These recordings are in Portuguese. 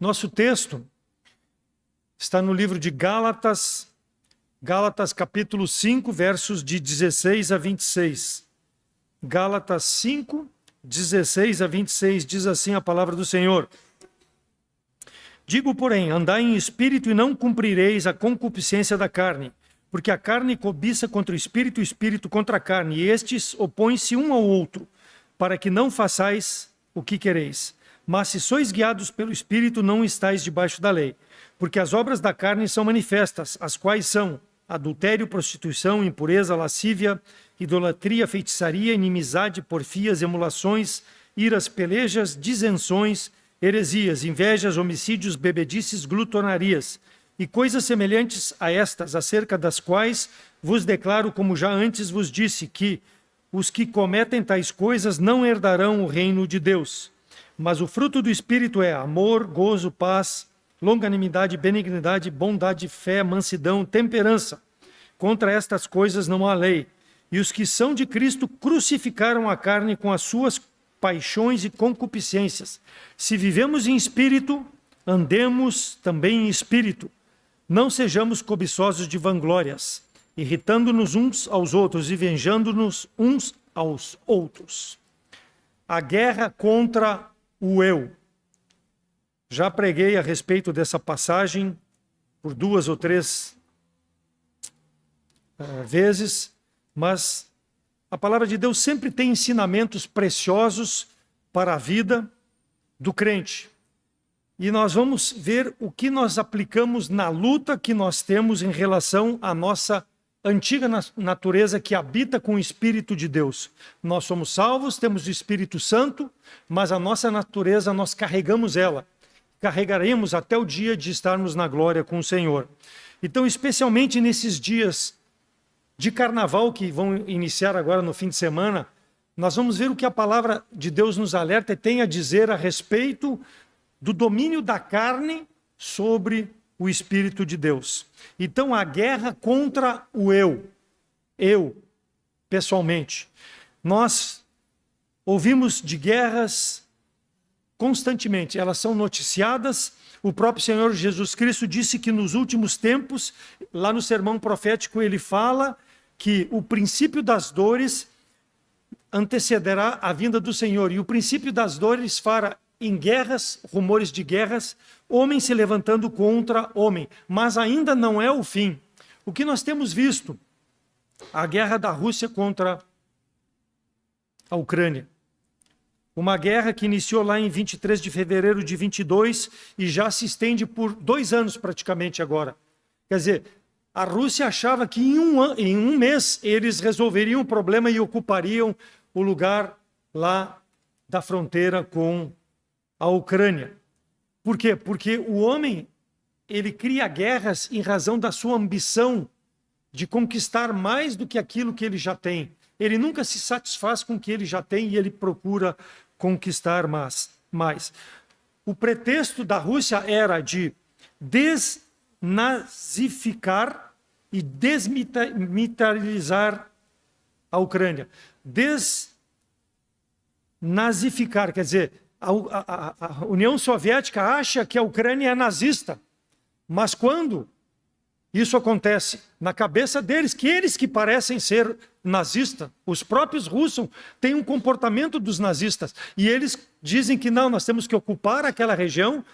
Nosso texto está no livro de Gálatas, capítulo 5, versos de 16 a 26. Gálatas 5, 16 a 26, diz assim a palavra do Senhor. Digo, porém, andai em espírito e não cumprireis a concupiscência da carne, porque a carne cobiça contra o espírito contra a carne, e estes opõem-se um ao outro, para que não façais o que quereis. Mas se sois guiados pelo Espírito, não estáis debaixo da lei. Porque as obras da carne são manifestas, as quais são adultério, prostituição, impureza, lascívia, idolatria, feitiçaria, inimizade, porfias, emulações, iras, pelejas, disenções, heresias, invejas, homicídios, bebedices, glutonarias, e coisas semelhantes a estas, acerca das quais vos declaro, como já antes vos disse, que os que cometem tais coisas não herdarão o reino de Deus. Mas o fruto do Espírito é amor, gozo, paz, longanimidade, benignidade, bondade, fé, mansidão, temperança. Contra estas coisas não há lei. E os que são de Cristo crucificaram a carne com as suas paixões e concupiscências. Se vivemos em espírito, andemos também em espírito. Não sejamos cobiçosos de vanglórias, irritando-nos uns aos outros e venjando-nos uns aos outros. A guerra contra o eu. Já preguei a respeito dessa passagem por 2 ou 3 vezes, mas a palavra de Deus sempre tem ensinamentos preciosos para a vida do crente. E nós vamos ver o que nós aplicamos na luta que nós temos em relação à nossa antiga natureza que habita com o Espírito de Deus. Nós somos salvos, temos o Espírito Santo, mas a nossa natureza nós carregamos ela. Carregaremos até o dia de estarmos na glória com o Senhor. Então, especialmente nesses dias de carnaval que vão iniciar agora no fim de semana, nós vamos ver o que a palavra de Deus nos alerta e tem a dizer a respeito do domínio da carne sobre o Espírito de Deus. Então, a guerra contra o eu, pessoalmente. Nós ouvimos de guerras constantemente, elas são noticiadas. O próprio Senhor Jesus Cristo disse que nos últimos tempos, lá no sermão profético, ele fala que o princípio das dores antecederá a vinda do Senhor. E o princípio das dores fala em guerras, rumores de guerras, homem se levantando contra homem. Mas ainda não é o fim. O que nós temos visto? A guerra da Rússia contra a Ucrânia. Uma guerra que iniciou lá em 23 de fevereiro de 22 e já se estende por 2 anos praticamente agora. Quer dizer, a Rússia achava que em um mês eles resolveriam o problema e ocupariam o lugar lá da fronteira com a Ucrânia. Por quê? Porque o homem, ele cria guerras em razão da sua ambição de conquistar mais do que aquilo que ele já tem. Ele nunca se satisfaz com o que ele já tem e ele procura conquistar mais. O pretexto da Rússia era de desnazificar e desmilitarizar a Ucrânia. Desnazificar, quer dizer, a União Soviética acha que a Ucrânia é nazista, mas quando isso acontece na cabeça deles, que eles que parecem ser nazistas, os próprios russos têm um comportamento dos nazistas, e eles dizem que não, nós temos que ocupar aquela região,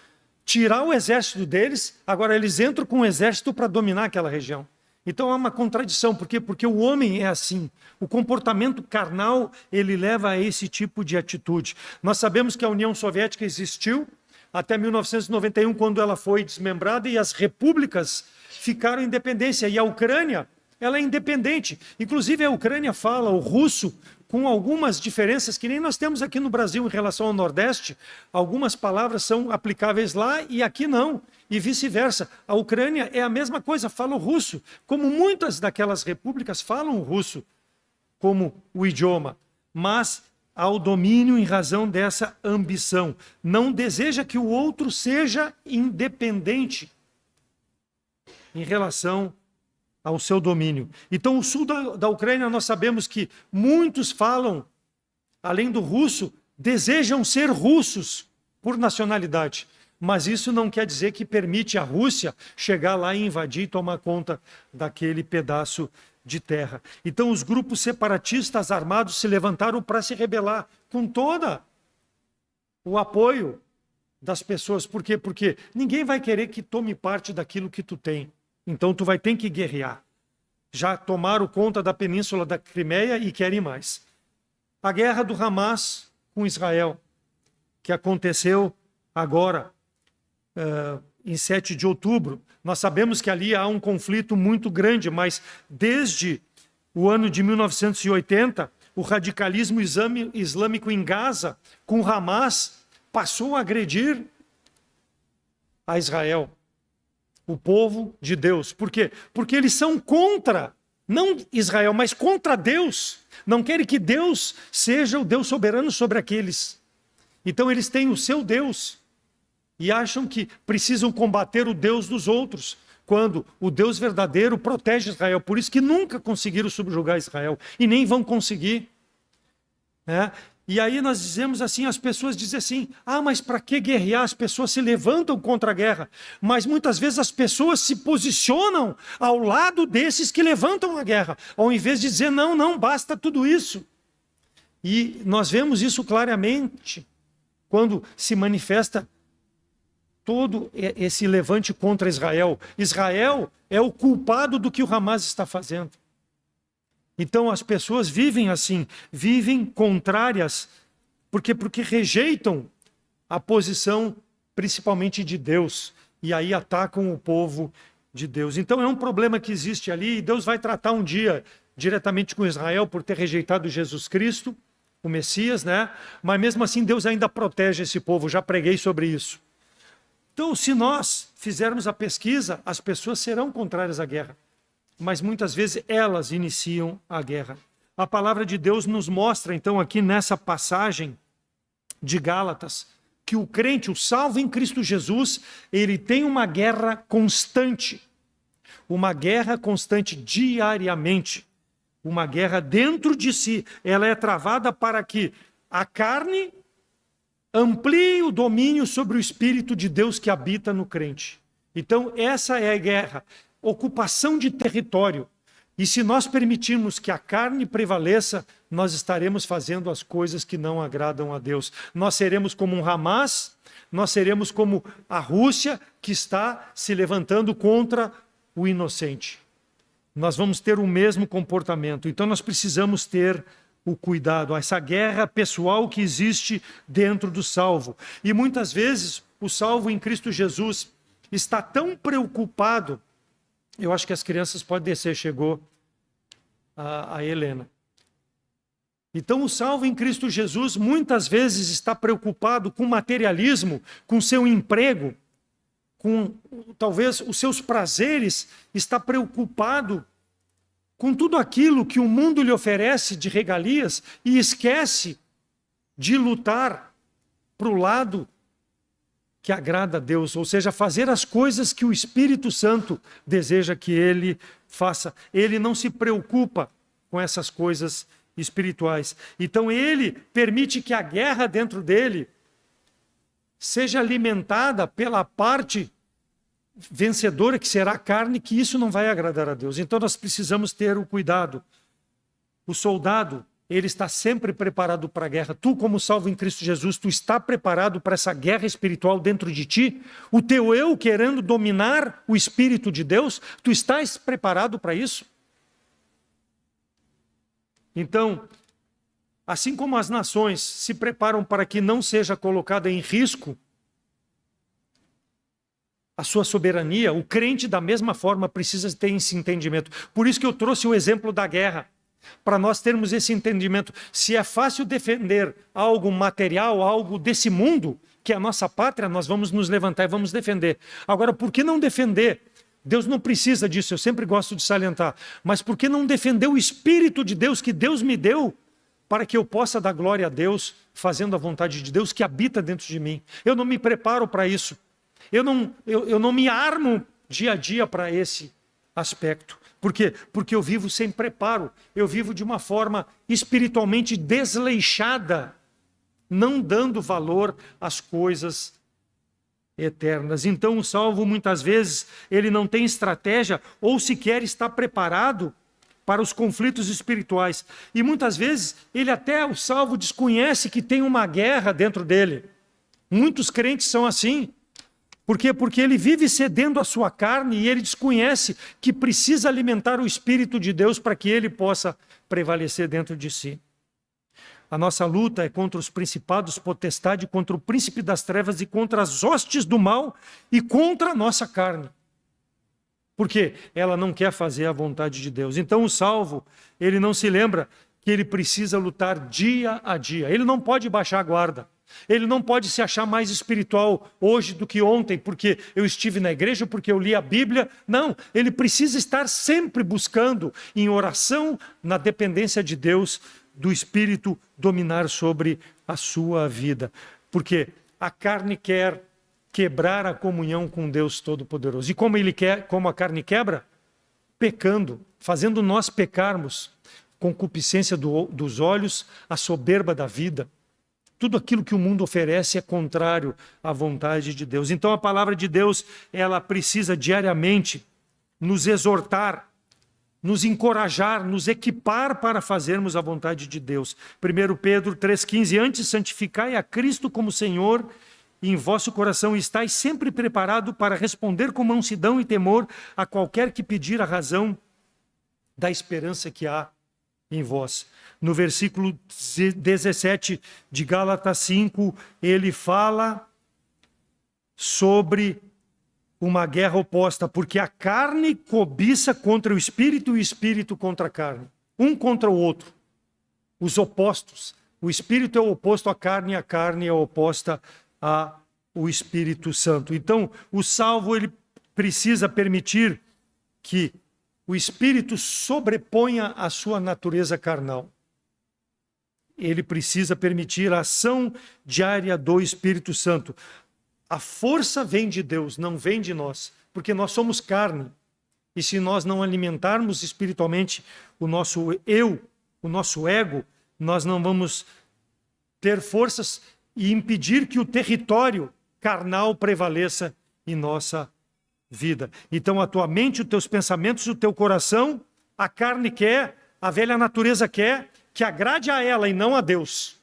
tirar o exército deles, agora eles entram com o exército para dominar aquela região. Então há uma contradição, por quê? Porque o homem é assim, o comportamento carnal, ele leva a esse tipo de atitude. Nós sabemos que a União Soviética existiu até 1991, quando ela foi desmembrada e as repúblicas ficaram independência, e a Ucrânia, ela é independente. Inclusive a Ucrânia fala o russo com algumas diferenças que nem nós temos aqui no Brasil em relação ao Nordeste. Algumas palavras são aplicáveis lá e aqui não, e vice-versa. A Ucrânia é a mesma coisa, fala o russo, como muitas daquelas repúblicas falam o russo como o idioma, mas há o domínio em razão dessa ambição. Não deseja que o outro seja independente em relação ao seu domínio. Então, o sul da Ucrânia, nós sabemos que muitos falam, além do russo, desejam ser russos por nacionalidade. Mas isso não quer dizer que permite a Rússia chegar lá e invadir e tomar conta daquele pedaço de terra. Então os grupos separatistas armados se levantaram para se rebelar, com todo o apoio das pessoas. Por quê? Porque ninguém vai querer que tome parte daquilo que tu tem. Então tu vai ter que guerrear. Já tomaram conta da península da Crimeia e querem mais. A guerra do Hamas com Israel, que aconteceu agora, em 7 de outubro. Nós sabemos que ali há um conflito muito grande, mas desde o ano de 1980, o radicalismo islâmico em Gaza, com Hamas, passou a agredir a Israel, o povo de Deus. Por quê? Porque eles são contra, não Israel, mas contra Deus. Não querem que Deus seja o Deus soberano sobre aqueles. Então eles têm o seu Deus e acham que precisam combater o Deus dos outros, quando o Deus verdadeiro protege Israel. Por isso que nunca conseguiram subjugar Israel e nem vão conseguir. E aí nós dizemos assim, as pessoas dizem assim, mas para que guerrear? As pessoas se levantam contra a guerra. Mas muitas vezes as pessoas se posicionam ao lado desses que levantam a guerra, ao invés de dizer, não, basta tudo isso. E nós vemos isso claramente quando se manifesta todo esse levante contra Israel. Israel é o culpado do que o Hamas está fazendo. Então as pessoas vivem assim, vivem contrárias, porque rejeitam a posição principalmente de Deus, e aí atacam o povo de Deus. Então é um problema que existe ali, e Deus vai tratar um dia diretamente com Israel por ter rejeitado Jesus Cristo, o Messias, Mas mesmo assim Deus ainda protege esse povo, já preguei sobre isso. Então, se nós fizermos a pesquisa, as pessoas serão contrárias à guerra. Mas muitas vezes elas iniciam a guerra. A palavra de Deus nos mostra, então, aqui nessa passagem de Gálatas, que o crente, o salvo em Cristo Jesus, ele tem uma guerra constante. Uma guerra constante diariamente. Uma guerra dentro de si. Ela é travada para que a carne amplie o domínio sobre o Espírito de Deus que habita no crente. Então, essa é a guerra. Ocupação de território. E se nós permitirmos que a carne prevaleça, nós estaremos fazendo as coisas que não agradam a Deus. Nós seremos como um Hamas, nós seremos como a Rússia, que está se levantando contra o inocente. Nós vamos ter o mesmo comportamento. Então, nós precisamos ter o cuidado, essa guerra pessoal que existe dentro do salvo. E muitas vezes o salvo em Cristo Jesus está tão preocupado, eu acho que as crianças podem descer, chegou a Helena. Então o salvo em Cristo Jesus muitas vezes está preocupado com materialismo, com seu emprego, com talvez os seus prazeres, está preocupado com tudo aquilo que o mundo lhe oferece de regalias e esquece de lutar para o lado que agrada a Deus, ou seja, fazer as coisas que o Espírito Santo deseja que ele faça. Ele não se preocupa com essas coisas espirituais. Então ele permite que a guerra dentro dele seja alimentada pela parte vencedora, que será a carne, que isso não vai agradar a Deus. Então nós precisamos ter o cuidado. O soldado, ele está sempre preparado para a guerra. Tu, como salvo em Cristo Jesus, tu está preparado para essa guerra espiritual dentro de ti? O teu eu querendo dominar o Espírito de Deus, tu estás preparado para isso? Então, assim como as nações se preparam para que não seja colocada em risco a sua soberania, o crente da mesma forma precisa ter esse entendimento. Por isso que eu trouxe o exemplo da guerra, para nós termos esse entendimento. Se é fácil defender algo material, algo desse mundo, que é a nossa pátria, nós vamos nos levantar e vamos defender. Agora, por que não defender? Deus não precisa disso, eu sempre gosto de salientar. Mas por que não defender o Espírito de Deus que Deus me deu, para que eu possa dar glória a Deus, fazendo a vontade de Deus que habita dentro de mim? Eu não me preparo para isso. Eu não me armo dia a dia para esse aspecto. Por quê? Porque eu vivo sem preparo. Eu vivo de uma forma espiritualmente desleixada, não dando valor às coisas eternas. Então o salvo muitas vezes ele não tem estratégia ou sequer está preparado para os conflitos espirituais. E muitas vezes ele até, o salvo, desconhece que tem uma guerra dentro dele. Muitos crentes são assim. Por quê? Porque ele vive cedendo a sua carne e ele desconhece que precisa alimentar o Espírito de Deus para que ele possa prevalecer dentro de si. A nossa luta é contra os principados, potestade, contra o príncipe das trevas e contra as hostes do mal e contra a nossa carne. Porque ela não quer fazer a vontade de Deus. Então o salvo, ele não se lembra que ele precisa lutar dia a dia. Ele não pode baixar a guarda. Ele não pode se achar mais espiritual hoje do que ontem, porque eu estive na igreja, porque eu li a Bíblia. Não, ele precisa estar sempre buscando em oração, na dependência de Deus, do Espírito dominar sobre a sua vida. Porque a carne quer quebrar a comunhão com Deus Todo-Poderoso. E como a carne quebra? Pecando, fazendo nós pecarmos, concupiscência dos olhos, a soberba da vida. Tudo aquilo que o mundo oferece é contrário à vontade de Deus. Então a palavra de Deus, ela precisa diariamente nos exortar, nos encorajar, nos equipar para fazermos a vontade de Deus. 1 Pedro 3,15, antes santificai a Cristo como Senhor, e em vosso coração estáis sempre preparado para responder com mansidão e temor a qualquer que pedir a razão da esperança que há em vós. No versículo 17 de Gálatas 5, ele fala sobre uma guerra oposta, porque a carne cobiça contra o espírito e o espírito contra a carne. Um contra o outro. Os opostos. O espírito é o oposto à carne e a carne é oposta ao Espírito Santo. Então, o salvo, ele precisa permitir que o espírito sobreponha a sua natureza carnal. Ele precisa permitir a ação diária do Espírito Santo. A força vem de Deus, não vem de nós, porque nós somos carne. E se nós não alimentarmos espiritualmente o nosso eu, o nosso ego, nós não vamos ter forças e impedir que o território carnal prevaleça em nossa vida. Então a tua mente, os teus pensamentos, o teu coração, a carne quer, a velha natureza quer, que agrade a ela e não a Deus.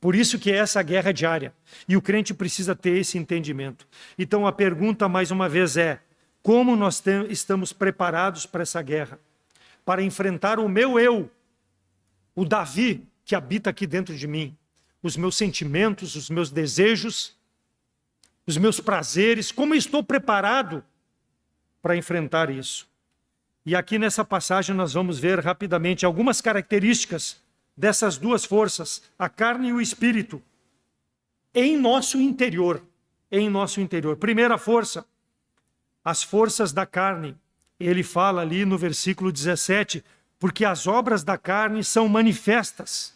Por isso que é essa guerra diária. E o crente precisa ter esse entendimento. Então a pergunta mais uma vez é, como nós estamos preparados para essa guerra? Para enfrentar o meu eu, o Davi que habita aqui dentro de mim, os meus sentimentos, os meus desejos, os meus prazeres, como eu estou preparado para enfrentar isso? E aqui nessa passagem nós vamos ver rapidamente algumas características dessas duas forças, a carne e o espírito, em nosso interior. Em nosso interior. Primeira força, as forças da carne. Ele fala ali no versículo 17, porque as obras da carne são manifestas.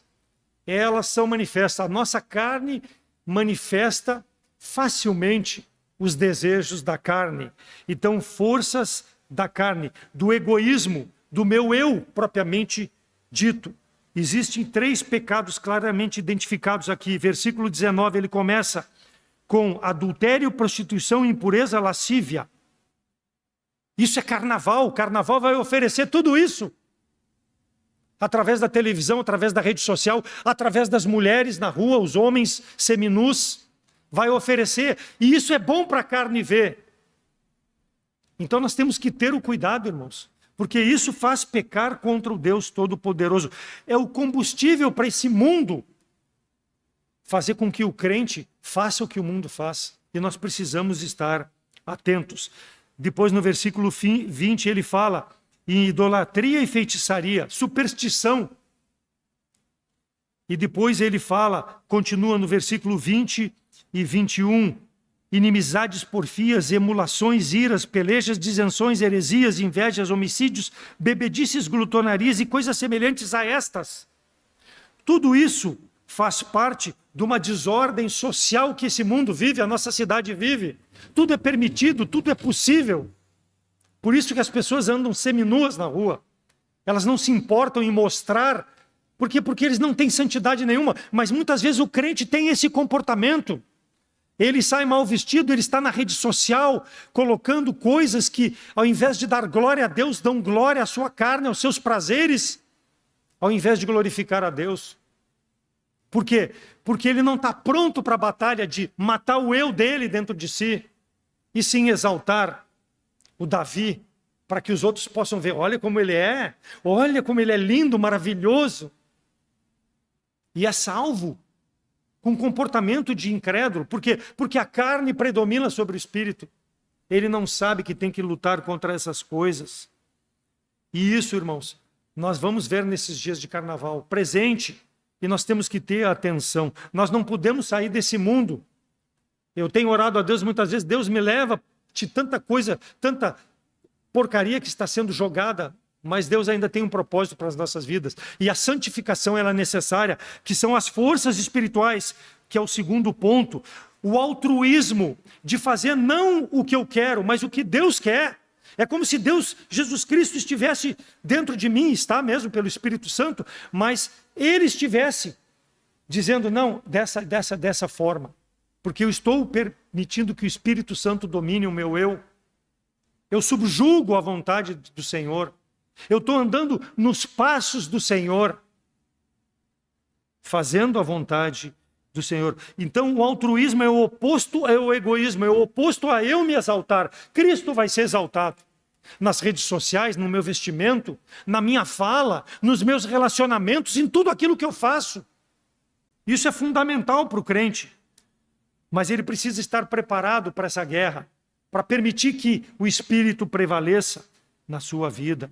Elas são manifestas. A nossa carne manifesta facilmente os desejos da carne. Então, forças da carne, do egoísmo, do meu eu propriamente dito. Existem 3 pecados claramente identificados aqui. Versículo 19, ele começa com adultério, prostituição, impureza, lascívia. Isso é carnaval. O carnaval vai oferecer tudo isso. Através da televisão, através da rede social, através das mulheres na rua, os homens seminus, vai oferecer. E isso é bom para a carne ver. Então nós temos que ter o cuidado, irmãos, porque isso faz pecar contra o Deus Todo-Poderoso. É o combustível para esse mundo fazer com que o crente faça o que o mundo faz. E nós precisamos estar atentos. Depois no versículo 20 ele fala em idolatria e feitiçaria, superstição. E depois ele fala, continua no versículo 20 e 21, inimizades, porfias, emulações, iras, pelejas, disenções, heresias, invejas, homicídios, bebedices, glutonarias e coisas semelhantes a estas. Tudo isso faz parte de uma desordem social que esse mundo vive, a nossa cidade vive. Tudo é permitido, tudo é possível. Por isso que as pessoas andam seminuas na rua. Elas não se importam em mostrar. Por quê? Porque eles não têm santidade nenhuma. Mas muitas vezes o crente tem esse comportamento. Ele sai mal vestido, ele está na rede social, colocando coisas que, ao invés de dar glória a Deus, dão glória à sua carne, aos seus prazeres, ao invés de glorificar a Deus. Por quê? Porque ele não está pronto para a batalha de matar o eu dele dentro de si, e sim exaltar o Davi, para que os outros possam ver, olha como ele é lindo, maravilhoso, e é salvo com comportamento de incrédulo. Por quê? Porque a carne predomina sobre o espírito. Ele não sabe que tem que lutar contra essas coisas. E isso, irmãos, nós vamos ver nesses dias de carnaval, presente, e nós temos que ter atenção. Nós não podemos sair desse mundo. Eu tenho orado a Deus muitas vezes, Deus me leva de tanta coisa, tanta porcaria que está sendo jogada, mas Deus ainda tem um propósito para as nossas vidas. E a santificação ela é necessária, que são as forças espirituais, que é o segundo ponto. O altruísmo de fazer não o que eu quero, mas o que Deus quer. É como se Deus, Jesus Cristo, estivesse dentro de mim, está mesmo pelo Espírito Santo, mas Ele estivesse dizendo, não, dessa forma. Porque eu estou permitindo que o Espírito Santo domine o meu eu. Eu subjugo a vontade do Senhor. Eu estou andando nos passos do Senhor, fazendo a vontade do Senhor. Então o altruísmo é o oposto ao egoísmo, é o oposto a eu me exaltar. Cristo vai ser exaltado nas redes sociais, no meu vestimento, na minha fala, nos meus relacionamentos, em tudo aquilo que eu faço. Isso é fundamental para o crente. Mas ele precisa estar preparado para essa guerra, para permitir que o Espírito prevaleça na sua vida.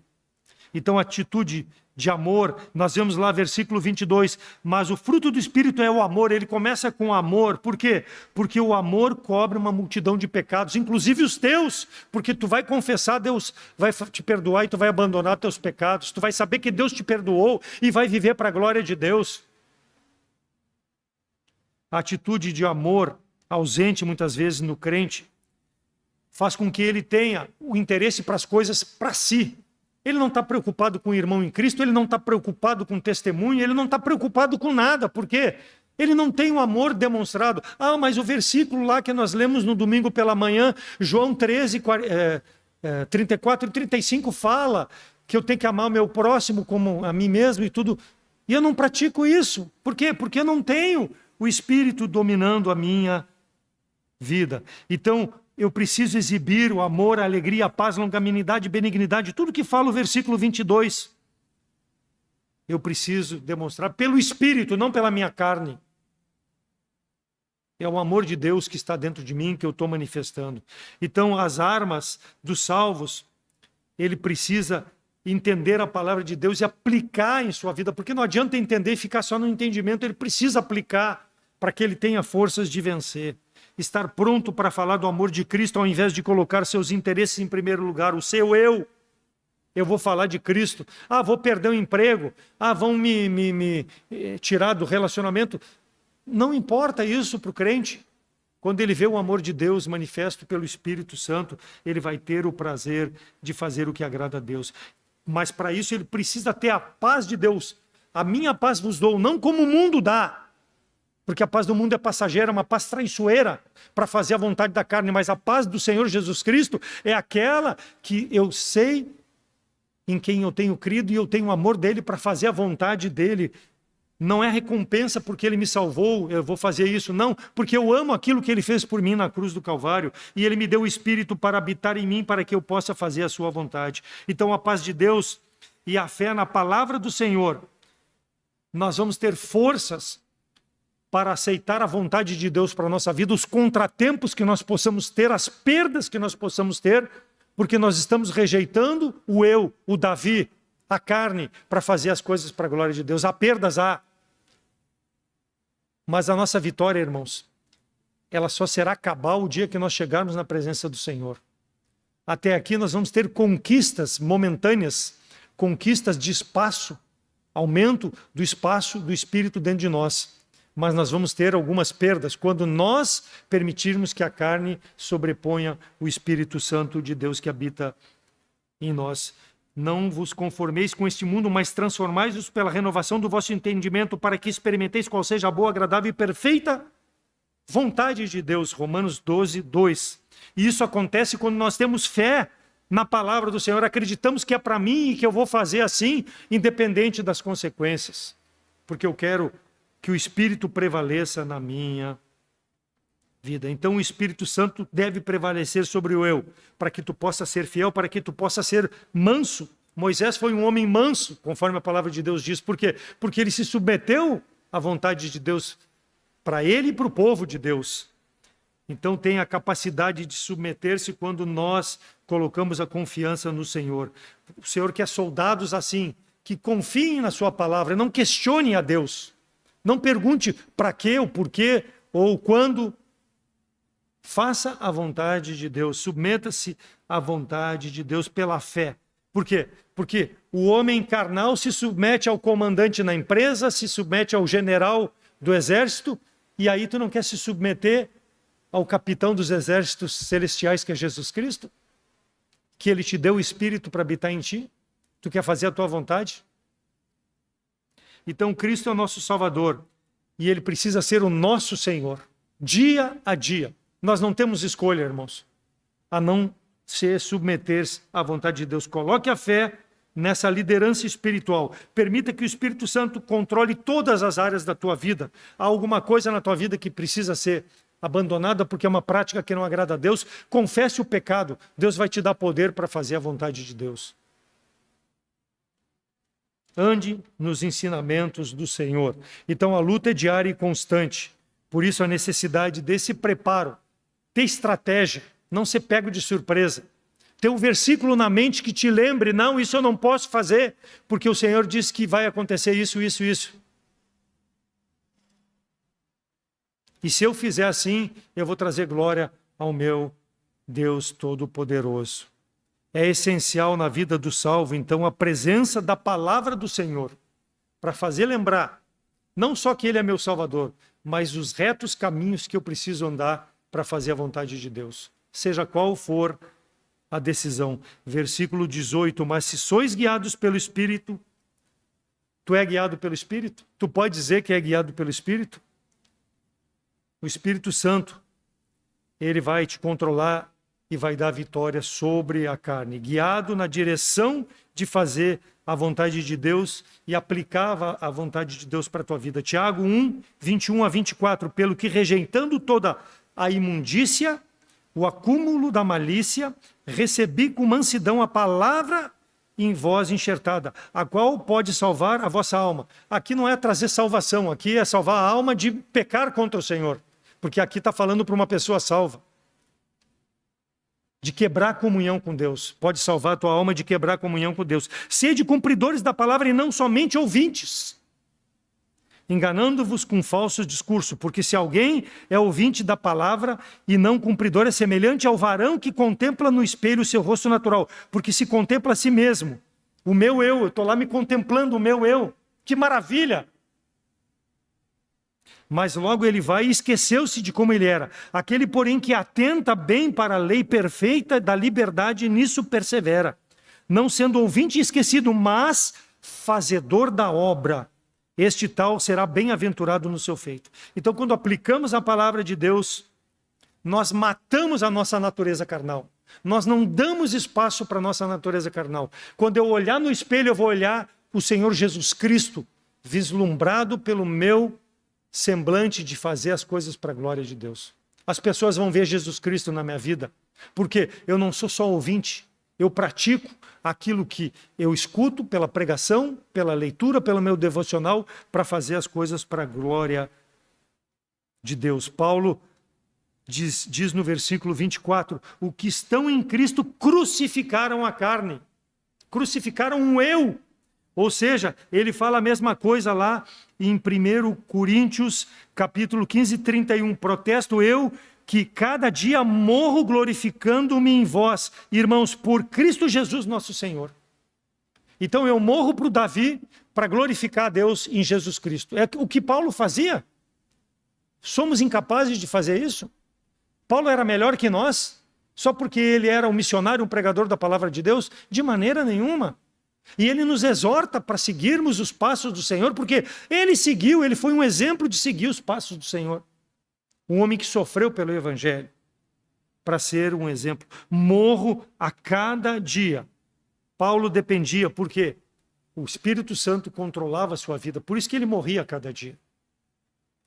Então, atitude de amor, nós vemos lá versículo 22, mas o fruto do Espírito é o amor. Ele começa com amor, por quê? Porque o amor cobre uma multidão de pecados, inclusive os teus, porque tu vai confessar, Deus vai te perdoar e tu vai abandonar teus pecados, tu vai saber que Deus te perdoou e vai viver para a glória de Deus. A atitude de amor, ausente muitas vezes no crente, faz com que ele tenha o interesse para as coisas para si. Ele não está preocupado com o irmão em Cristo, ele não está preocupado com testemunho, ele não está preocupado com nada. Por quê? Ele não tem o amor demonstrado. Ah, mas o versículo lá que nós lemos no domingo pela manhã, João 13, 34 e 35, fala que eu tenho que amar o meu próximo como a mim mesmo e tudo. E eu não pratico isso. Por quê? Porque eu não tenho o Espírito dominando a minha vida. Então, eu preciso exibir o amor, a alegria, a paz, longanimidade, benignidade, tudo que fala o versículo 22. Eu preciso demonstrar pelo Espírito, não pela minha carne. É o amor de Deus que está dentro de mim que eu estou manifestando. Então, as armas dos salvos, ele precisa entender a palavra de Deus e aplicar em sua vida, porque não adianta entender e ficar só no entendimento, ele precisa aplicar para que ele tenha forças de vencer. Estar pronto para falar do amor de Cristo, ao invés de colocar seus interesses em primeiro lugar, o seu eu. Eu vou falar de Cristo. Ah, vou perder o emprego. Ah, vão me tirar do relacionamento. Não importa isso para o crente. Quando ele vê o amor de Deus manifesto pelo Espírito Santo, ele vai ter o prazer de fazer o que agrada a Deus. Mas para isso ele precisa ter a paz de Deus. A minha paz vos dou, não como o mundo dá. Porque a paz do mundo é passageira, uma paz traiçoeira para fazer a vontade da carne. Mas a paz do Senhor Jesus Cristo é aquela que eu sei em quem eu tenho crido e eu tenho o amor dele para fazer a vontade dele. Não é recompensa porque ele me salvou, eu vou fazer isso. Não, porque eu amo aquilo que ele fez por mim na cruz do Calvário. E ele me deu o Espírito para habitar em mim, para que eu possa fazer a sua vontade. Então a paz de Deus e a fé na palavra do Senhor, nós vamos ter forças para aceitar a vontade de Deus para a nossa vida, os contratempos que nós possamos ter, as perdas que nós possamos ter, porque nós estamos rejeitando o eu, o Davi, a carne, para fazer as coisas para a glória de Deus. Há perdas, há. Mas a nossa vitória, irmãos, ela só será cabal o dia que nós chegarmos na presença do Senhor. Até aqui nós vamos ter conquistas momentâneas, conquistas de espaço, aumento do espaço do Espírito dentro de nós. Mas nós vamos ter algumas perdas quando nós permitirmos que a carne sobreponha o Espírito Santo de Deus que habita em nós. Não vos conformeis com este mundo, mas transformai-vos pela renovação do vosso entendimento, para que experimenteis qual seja a boa, agradável e perfeita vontade de Deus, Romanos 12, 2. E isso acontece quando nós temos fé na palavra do Senhor, acreditamos que é para mim e que eu vou fazer assim, independente das consequências. Porque eu quero que o Espírito prevaleça na minha vida. Então o Espírito Santo deve prevalecer sobre o eu, para que tu possa ser fiel, para que tu possa ser manso. Moisés foi um homem manso, conforme a palavra de Deus diz. Por quê? Porque ele se submeteu à vontade de Deus para ele e para o povo de Deus. Então tem a capacidade de submeter-se quando nós colocamos a confiança no Senhor. O Senhor quer soldados assim, que confiem na sua palavra, não questionem a Deus. Não pergunte para quê, ou porquê, ou quando. Faça a vontade de Deus, submeta-se à vontade de Deus pela fé. Por quê? Porque o homem carnal se submete ao comandante na empresa, se submete ao general do exército, e aí tu não quer se submeter ao capitão dos exércitos celestiais, que é Jesus Cristo? Que ele te deu o Espírito para habitar em ti? Tu quer fazer a tua vontade? Então Cristo é o nosso Salvador, e ele precisa ser o nosso Senhor, dia a dia. Nós não temos escolha, irmãos, a não se submeter à vontade de Deus. Coloque a fé nessa liderança espiritual. Permita que o Espírito Santo controle todas as áreas da tua vida. Há alguma coisa na tua vida que precisa ser abandonada porque é uma prática que não agrada a Deus? Confesse o pecado. Deus vai te dar poder para fazer a vontade de Deus. Ande nos ensinamentos do Senhor. Então a luta é diária e constante. Por isso a necessidade desse preparo. Ter estratégia, não ser pego de surpresa. Ter um versículo na mente que te lembre, não, isso eu não posso fazer, porque o Senhor disse que vai acontecer isso, isso, isso. E se eu fizer assim, eu vou trazer glória ao meu Deus Todo-Poderoso. É essencial na vida do salvo, então, a presença da palavra do Senhor, para fazer lembrar, não só que Ele é meu Salvador, mas os retos caminhos que eu preciso andar para fazer a vontade de Deus. Seja qual for a decisão. Versículo 18, mas se sois guiados pelo Espírito, tu é guiado pelo Espírito? Tu pode dizer que é guiado pelo Espírito? O Espírito Santo, ele vai te controlar e vai dar vitória sobre a carne, guiado na direção de fazer a vontade de Deus e aplicar a vontade de Deus para a tua vida. Tiago 1, 21 a 24, pelo que rejeitando toda a imundícia, o acúmulo da malícia, recebi com mansidão a palavra em vós enxertada, a qual pode salvar a vossa alma. Aqui não é trazer salvação, aqui é salvar a alma de pecar contra o Senhor, porque aqui está falando para uma pessoa salva. De quebrar a comunhão com Deus. Pode salvar a tua alma de quebrar a comunhão com Deus. Sede cumpridores da palavra e não somente ouvintes, enganando-vos com falso discurso, porque se alguém é ouvinte da palavra e não cumpridor, é semelhante ao varão que contempla no espelho o seu rosto natural, porque se contempla a si mesmo. O meu eu estou lá me contemplando, o meu eu. Que maravilha! Mas logo ele vai e esqueceu-se de como ele era. Aquele, porém, que atenta bem para a lei perfeita da liberdade, nisso persevera. Não sendo ouvinte esquecido, mas fazedor da obra. Este tal será bem-aventurado no seu feito. Então, quando aplicamos a palavra de Deus, nós matamos a nossa natureza carnal. Nós não damos espaço para a nossa natureza carnal. Quando eu olhar no espelho, eu vou olhar o Senhor Jesus Cristo, vislumbrado pelo meu semblante de fazer as coisas para a glória de Deus. As pessoas vão ver Jesus Cristo na minha vida, porque eu não sou só ouvinte, eu pratico aquilo que eu escuto pela pregação, pela leitura, pelo meu devocional, para fazer as coisas para a glória de Deus. Paulo diz no versículo 24, o que estão em Cristo crucificaram a carne, crucificaram um eu. Ou seja, ele fala a mesma coisa lá em 1 Coríntios, capítulo 15, 31. Protesto eu que cada dia morro glorificando-me em vós, irmãos, por Cristo Jesus nosso Senhor. Então eu morro para o Davi para glorificar a Deus em Jesus Cristo. É o que Paulo fazia. Somos incapazes de fazer isso? Paulo era melhor que nós? Só porque ele era um missionário, um pregador da palavra de Deus? De maneira nenhuma. E ele nos exorta para seguirmos os passos do Senhor, porque ele seguiu, ele foi um exemplo de seguir os passos do Senhor. um homem que sofreu pelo Evangelho, para ser um exemplo. Morro a cada dia. Paulo dependia, porque o Espírito Santo controlava a sua vida, por isso que ele morria a cada dia.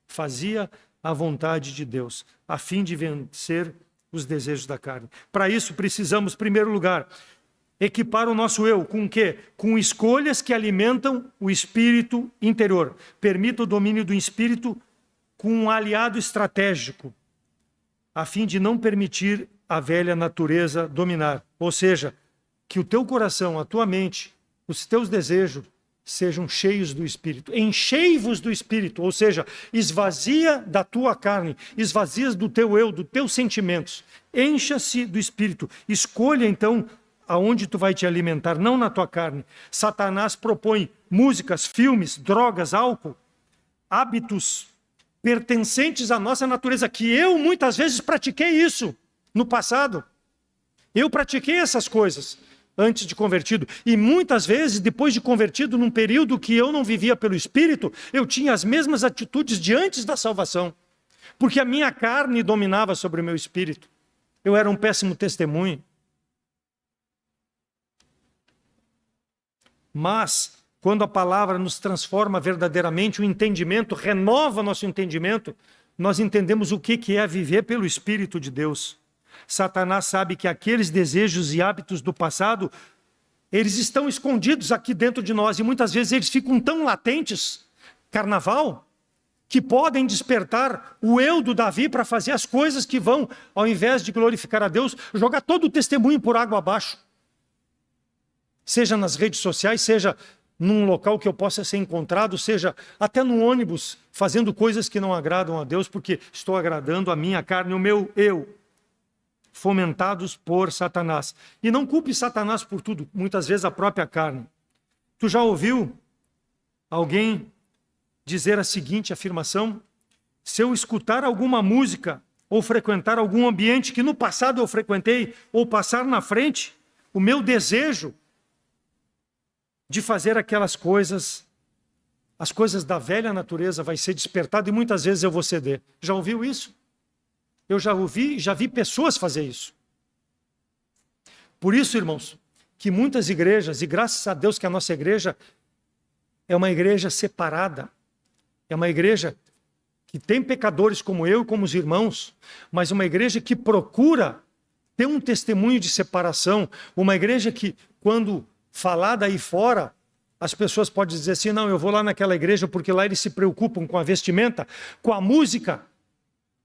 Fazia a vontade de Deus, a fim de vencer os desejos da carne. Para isso precisamos, em primeiro lugar, equipar o nosso eu com o quê? Com escolhas que alimentam o espírito interior. Permita o domínio do espírito com um aliado estratégico, a fim de não permitir a velha natureza dominar. Ou seja, que o teu coração, a tua mente, os teus desejos sejam cheios do Espírito. Enchei-vos do Espírito, ou seja, esvazia da tua carne, esvazias do teu eu, dos teus sentimentos. Encha-se do Espírito. Escolha, então, aonde tu vai te alimentar, não na tua carne. Satanás propõe músicas, filmes, drogas, álcool, hábitos pertencentes à nossa natureza, que eu muitas vezes pratiquei isso no passado. Eu pratiquei essas coisas antes de convertido. E muitas vezes, depois de convertido, num período que eu não vivia pelo Espírito, eu tinha as mesmas atitudes de antes da salvação. Porque a minha carne dominava sobre o meu espírito. Eu era um péssimo testemunho. Mas, quando a palavra nos transforma verdadeiramente, o entendimento, renova nosso entendimento, nós entendemos o que é viver pelo Espírito de Deus. Satanás sabe que aqueles desejos e hábitos do passado, eles estão escondidos aqui dentro de nós e muitas vezes eles ficam tão latentes, carnaval, que podem despertar o eu do Davi para fazer as coisas que vão, ao invés de glorificar a Deus, jogar todo o testemunho por água abaixo. Seja nas redes sociais, seja num local que eu possa ser encontrado, seja até no ônibus, fazendo coisas que não agradam a Deus, porque estou agradando a minha carne, o meu eu, fomentados por Satanás. E não culpe Satanás por tudo, muitas vezes a própria carne. Tu já ouviu alguém dizer a seguinte afirmação: se eu escutar alguma música ou frequentar algum ambiente que no passado eu frequentei, ou passar na frente, o meu desejo de fazer aquelas coisas, as coisas da velha natureza vai ser despertado e muitas vezes eu vou ceder. Já ouviu isso? Eu já vi pessoas fazer isso. Por isso, irmãos, que muitas igrejas, e graças a Deus que a nossa igreja é uma igreja separada, é uma igreja que tem pecadores como eu e como os irmãos, mas uma igreja que procura ter um testemunho de separação, uma igreja que, quando falada aí fora, as pessoas podem dizer assim: não, eu vou lá naquela igreja porque lá eles se preocupam com a vestimenta, com a música.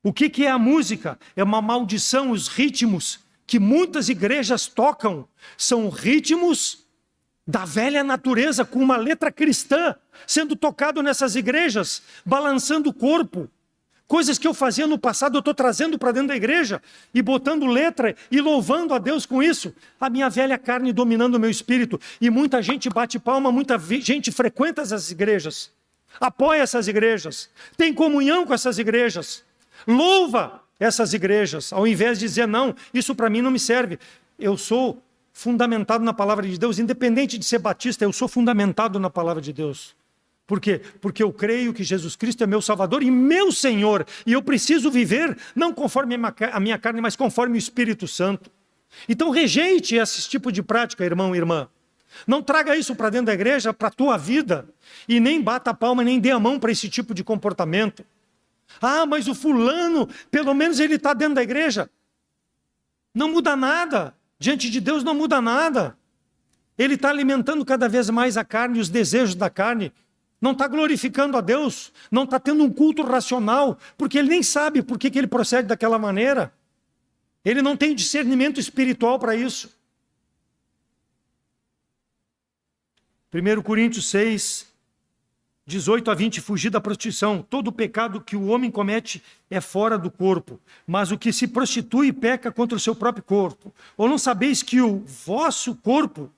O que é a música? É uma maldição. Os ritmos que muitas igrejas tocam são ritmos da velha natureza, com uma letra cristã, sendo tocado nessas igrejas, balançando o corpo. Coisas que eu fazia no passado, eu estou trazendo para dentro da igreja e botando letra e louvando a Deus com isso. A minha velha carne dominando o meu espírito. E muita gente bate palma, muita gente frequenta essas igrejas, apoia essas igrejas, tem comunhão com essas igrejas, louva essas igrejas, ao invés de dizer: não, isso para mim não me serve. Eu sou fundamentado na palavra de Deus, independente de ser batista, eu sou fundamentado na palavra de Deus. Por quê? Porque eu creio que Jesus Cristo é meu Salvador e meu Senhor. E eu preciso viver, não conforme a minha carne, mas conforme o Espírito Santo. Então rejeite esse tipo de prática, irmão e irmã. Não traga isso para dentro da igreja, para a tua vida. E nem bata a palma, nem dê a mão para esse tipo de comportamento. Ah, mas o fulano, pelo menos ele está dentro da igreja. Não muda nada. Diante de Deus não muda nada. Ele está alimentando cada vez mais a carne, os desejos da carne. Não está glorificando a Deus, não está tendo um culto racional, porque ele nem sabe por que ele procede daquela maneira. Ele não tem discernimento espiritual para isso. 1 Coríntios 6, 18 a 20, fugir da prostituição. Todo pecado que o homem comete é fora do corpo, mas o que se prostitui peca contra o seu próprio corpo. Ou não sabeis que o vosso corpo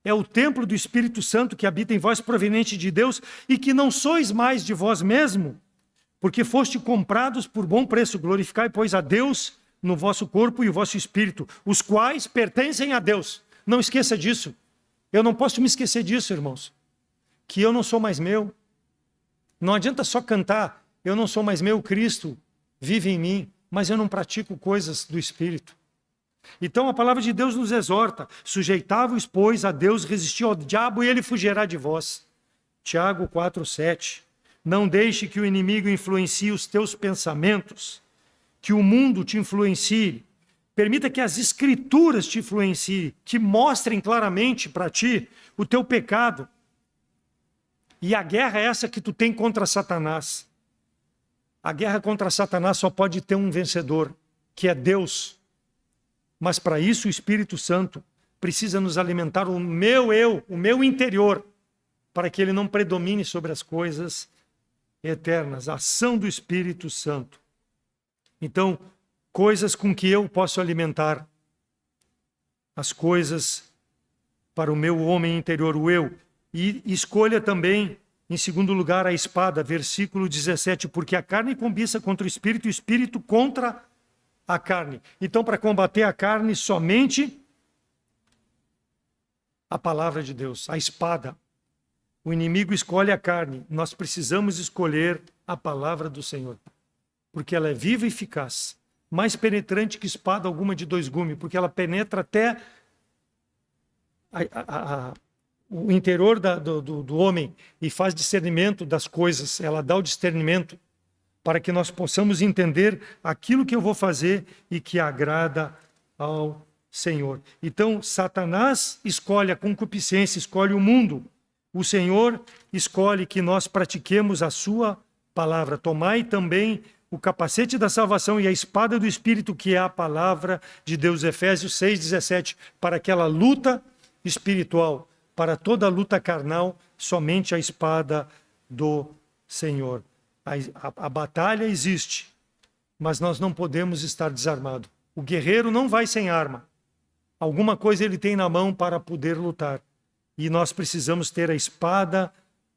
é o templo do Espírito Santo que habita em vós, proveniente de Deus, e que não sois mais de vós mesmo, porque foste comprados por bom preço. Glorificai, pois, a Deus no vosso corpo e o vosso espírito, os quais pertencem a Deus. Não esqueça disso. Eu não posso me esquecer disso, irmãos. Que eu não sou mais meu. Não adianta só cantar: eu não sou mais meu, Cristo vive em mim, mas eu não pratico coisas do Espírito. Então a palavra de Deus nos exorta: sujeitai-vos, pois, a Deus, resisti ao diabo e ele fugirá de vós. Tiago 4:7. Não deixe que o inimigo influencie os teus pensamentos, que o mundo te influencie. Permita que as escrituras te influenciem, que mostrem claramente para ti o teu pecado. E a guerra é essa que tu tem contra Satanás. A guerra contra Satanás só pode ter um vencedor, que é Deus. Mas para isso o Espírito Santo precisa nos alimentar o meu eu, o meu interior, para que ele não predomine sobre as coisas eternas. A ação do Espírito Santo. Então, coisas com que eu posso alimentar as coisas para o meu homem interior, o eu. E escolha também, em segundo lugar, a espada, versículo 17, porque a carne cobiça contra o espírito e o espírito contra a carne. Então, para combater a carne, somente a palavra de Deus, a espada. O inimigo escolhe a carne, nós precisamos escolher a palavra do Senhor, porque ela é viva e eficaz, mais penetrante que espada alguma de dois gumes, porque ela penetra até o interior do homem e faz discernimento das coisas. Ela dá o discernimento para que nós possamos entender aquilo que eu vou fazer e que agrada ao Senhor. Então, Satanás escolhe a concupiscência, escolhe o mundo. O Senhor escolhe que nós pratiquemos a sua palavra. Tomai também o capacete da salvação e a espada do Espírito, que é a palavra de Deus. Efésios 6,17, para aquela luta espiritual, para toda luta carnal, somente a espada do Senhor. A batalha existe, mas nós não podemos estar desarmados. O guerreiro não vai sem arma. Alguma coisa ele tem na mão para poder lutar. E nós precisamos ter a espada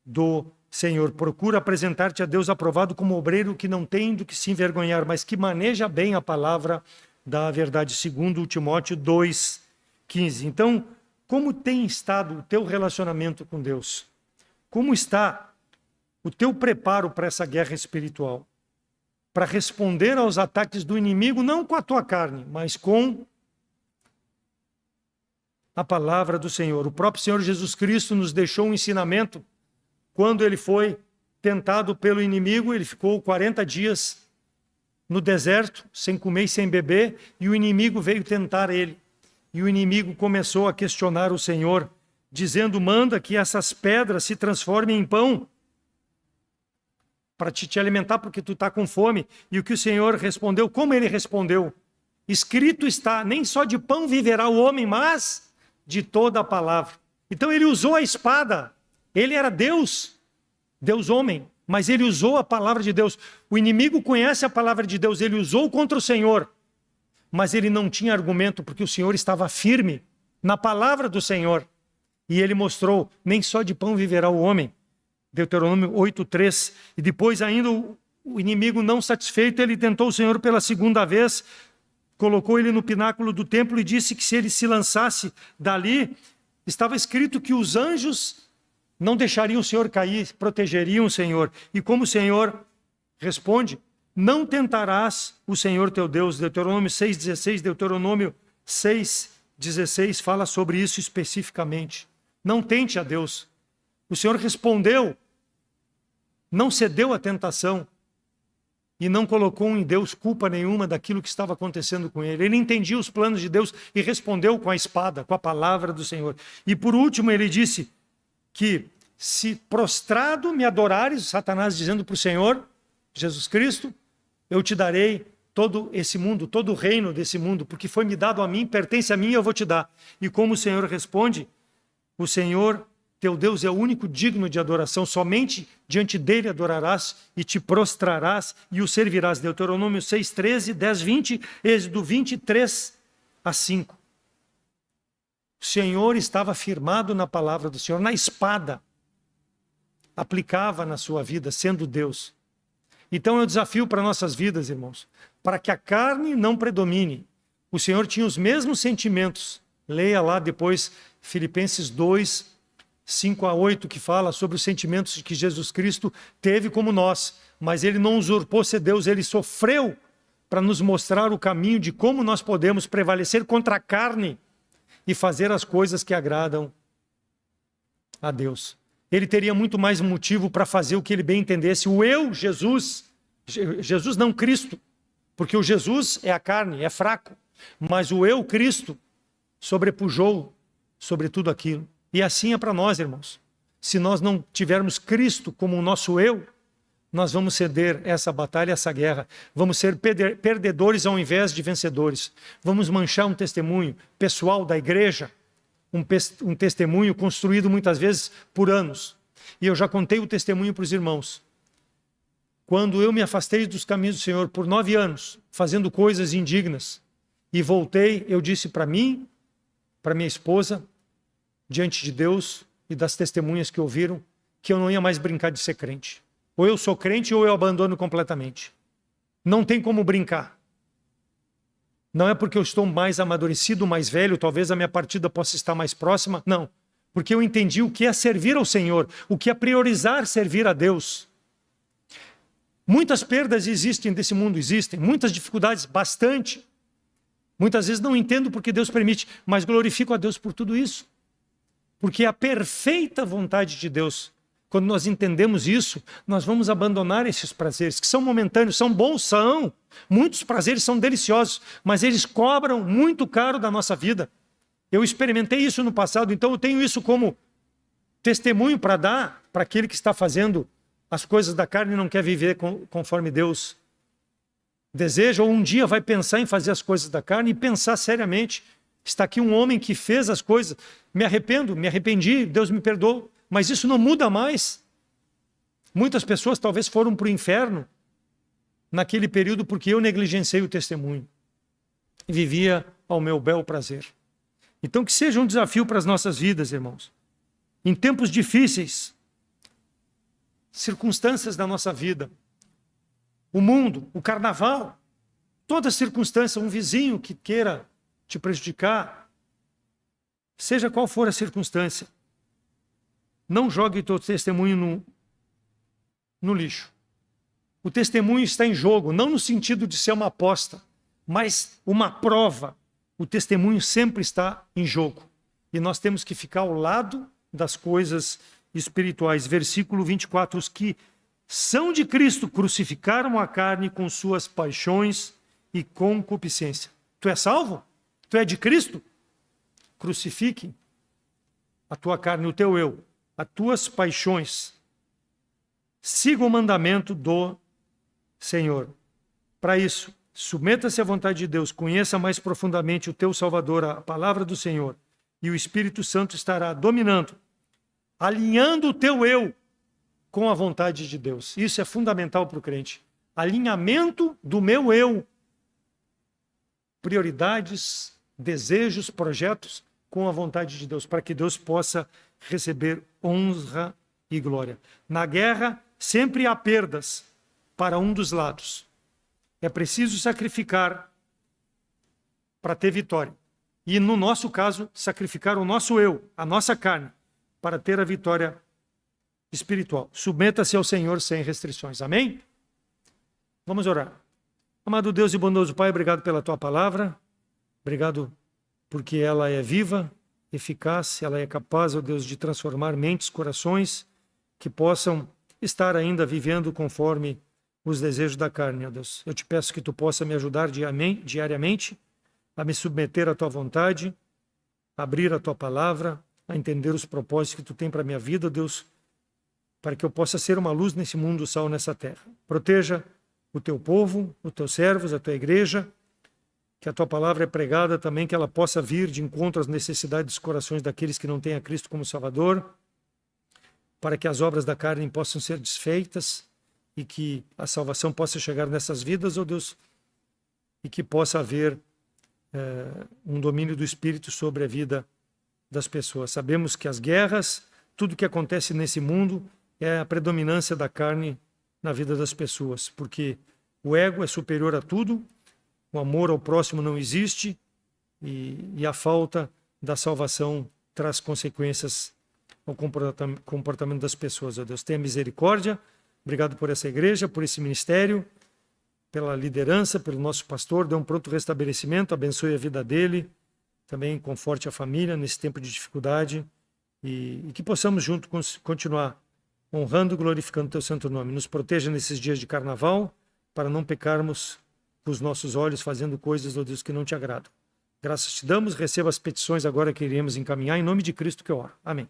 do Senhor. Procura apresentar-te a Deus aprovado como obreiro que não tem do que se envergonhar, mas que maneja bem a palavra da verdade, segundo Timóteo 2,15. Então, como tem estado o teu relacionamento com Deus? Como está o teu preparo para essa guerra espiritual? Para responder aos ataques do inimigo, não com a tua carne, mas com a palavra do Senhor. O próprio Senhor Jesus Cristo nos deixou um ensinamento. Quando ele foi tentado pelo inimigo, ele ficou 40 dias no deserto, sem comer e sem beber, e o inimigo veio tentar ele. E o inimigo começou a questionar o Senhor, dizendo: manda que essas pedras se transformem em pão, para te alimentar, porque tu está com fome. E o que o Senhor respondeu? Como ele respondeu? Escrito está: nem só de pão viverá o homem, mas de toda a palavra. Então ele usou a espada. Ele era Deus, Deus homem, mas ele usou a palavra de Deus. O inimigo conhece a palavra de Deus, ele usou contra o Senhor, mas ele não tinha argumento, porque o Senhor estava firme na palavra do Senhor. E ele mostrou: nem só de pão viverá o homem. Deuteronômio 8:3. E depois ainda o inimigo, não satisfeito, ele tentou o Senhor pela segunda vez, colocou ele no pináculo do templo e disse que se ele se lançasse dali, estava escrito que os anjos não deixariam o Senhor cair, protegeriam o Senhor. E como o Senhor responde: não tentarás o Senhor teu Deus. Deuteronômio 6,16, Deuteronômio 6,16 fala sobre isso especificamente. Não tente a Deus. O Senhor respondeu, não cedeu à tentação e não colocou em Deus culpa nenhuma daquilo que estava acontecendo com ele. Ele entendia os planos de Deus e respondeu com a espada, com a palavra do Senhor. E por último ele disse que se prostrado me adorares, Satanás dizendo para o Senhor Jesus Cristo, eu te darei todo esse mundo, todo o reino desse mundo, porque foi me dado a mim, pertence a mim e eu vou te dar. E como o Senhor responde: o Senhor teu Deus é o único digno de adoração, somente diante dele adorarás e te prostrarás e o servirás. Deuteronômio 6:13, 10:20, Êxodo 23:5. O Senhor estava firmado na palavra do Senhor, na espada. Aplicava na sua vida, sendo Deus. Então é um desafio para nossas vidas, irmãos, para que a carne não predomine. O Senhor tinha os mesmos sentimentos. Leia lá depois Filipenses 2:5-8, que fala sobre os sentimentos que Jesus Cristo teve como nós, mas ele não usurpou ser Deus, ele sofreu para nos mostrar o caminho de como nós podemos prevalecer contra a carne e fazer as coisas que agradam a Deus. Ele teria muito mais motivo para fazer o que ele bem entendesse. O eu, Jesus não Cristo, porque o Jesus é a carne, é fraco, mas o eu, Cristo, sobrepujou sobre tudo aquilo. E assim é para nós, irmãos. Se nós não tivermos Cristo como o nosso eu, nós vamos ceder essa batalha, essa guerra. Vamos ser perdedores ao invés de vencedores. Vamos manchar um testemunho pessoal da igreja, um testemunho construído muitas vezes por anos. E eu já contei o testemunho para os irmãos. Quando eu me afastei dos caminhos do Senhor por 9 anos, fazendo coisas indignas, e voltei, eu disse para mim, para minha esposa, diante de Deus e das testemunhas que ouviram, que eu não ia mais brincar de ser crente. Ou eu sou crente ou eu abandono completamente. Não tem como brincar. Não é porque eu estou mais amadurecido, mais velho, talvez a minha partida possa estar mais próxima. Não. Porque eu entendi o que é servir ao Senhor, o que é priorizar servir a Deus. Muitas perdas existem desse mundo, existem. Muitas dificuldades, bastante. Muitas vezes não entendo porque Deus permite, mas glorifico a Deus por tudo isso. Porque é a perfeita vontade de Deus. Quando nós entendemos isso, nós vamos abandonar esses prazeres, que são momentâneos, são bons, são. Muitos prazeres são deliciosos, mas eles cobram muito caro da nossa vida. Eu experimentei isso no passado, então eu tenho isso como testemunho para dar para aquele que está fazendo as coisas da carne e não quer viver conforme Deus deseja, ou um dia vai pensar em fazer as coisas da carne e pensar seriamente. Está aqui um homem que fez as coisas, me arrependi, Deus me perdoou. Mas isso não muda mais. Muitas pessoas talvez foram para o inferno naquele período porque eu negligenciei o testemunho. E vivia ao meu bel prazer. Então que seja um desafio para as nossas vidas, irmãos. Em tempos difíceis, circunstâncias da nossa vida, o mundo, o carnaval, toda circunstância, um vizinho que queira te prejudicar, seja qual for a circunstância, não jogue o teu testemunho no lixo. O testemunho está em jogo, não no sentido de ser uma aposta, mas uma prova. O testemunho sempre está em jogo. E nós temos que ficar ao lado das coisas espirituais. Versículo 24, os que são de Cristo crucificaram a carne com suas paixões e concupiscência. Tu é salvo? Tu é de Cristo? Crucifique a tua carne, o teu eu, as tuas paixões. Siga o mandamento do Senhor. Para isso, submeta-se à vontade de Deus, conheça mais profundamente o teu Salvador, a palavra do Senhor, e o Espírito Santo estará dominando, alinhando o teu eu com a vontade de Deus. Isso é fundamental para o crente. Alinhamento do meu eu. Prioridades, desejos, projetos com a vontade de Deus, para que Deus possa receber honra e glória. Na guerra, sempre há perdas para um dos lados. É preciso sacrificar para ter vitória. E, no nosso caso, sacrificar o nosso eu, a nossa carne, para ter a vitória espiritual. Submeta-se ao Senhor sem restrições. Amém? Vamos orar. Amado Deus e bondoso Pai, obrigado pela Tua palavra. Obrigado porque ela é viva, eficaz, ela é capaz, ó Deus, de transformar mentes, corações, que possam estar ainda vivendo conforme os desejos da carne, ó Deus. Eu te peço que Tu possa me ajudar diariamente a me submeter à Tua vontade, a abrir a Tua palavra, a entender os propósitos que Tu tem para a minha vida, Deus, para que eu possa ser uma luz nesse mundo, sal nessa terra. Proteja o Teu povo, os Teus servos, a Tua igreja, que a Tua palavra é pregada também, que ela possa vir de encontro às necessidades dos corações daqueles que não têm a Cristo como Salvador, para que as obras da carne possam ser desfeitas e que a salvação possa chegar nessas vidas, ó Deus, e que possa haver um domínio do Espírito sobre a vida das pessoas. Sabemos que as guerras, tudo que acontece nesse mundo é a predominância da carne na vida das pessoas, porque o ego é superior a tudo, o amor ao próximo não existe e a falta da salvação traz consequências ao comportamento das pessoas. Ó Deus, tenha misericórdia, Obrigado por essa igreja, por esse ministério, pela liderança, pelo nosso pastor. Dê um pronto restabelecimento, abençoe a vida dele, também conforte a família nesse tempo de dificuldade e que possamos juntos continuar honrando e glorificando o teu santo nome. Nos proteja nesses dias de carnaval, para não pecarmos com os nossos olhos fazendo coisas, ó Deus, que não te agradam. Graças te damos, receba as petições agora que iremos encaminhar, em nome de Cristo que eu oro. Amém.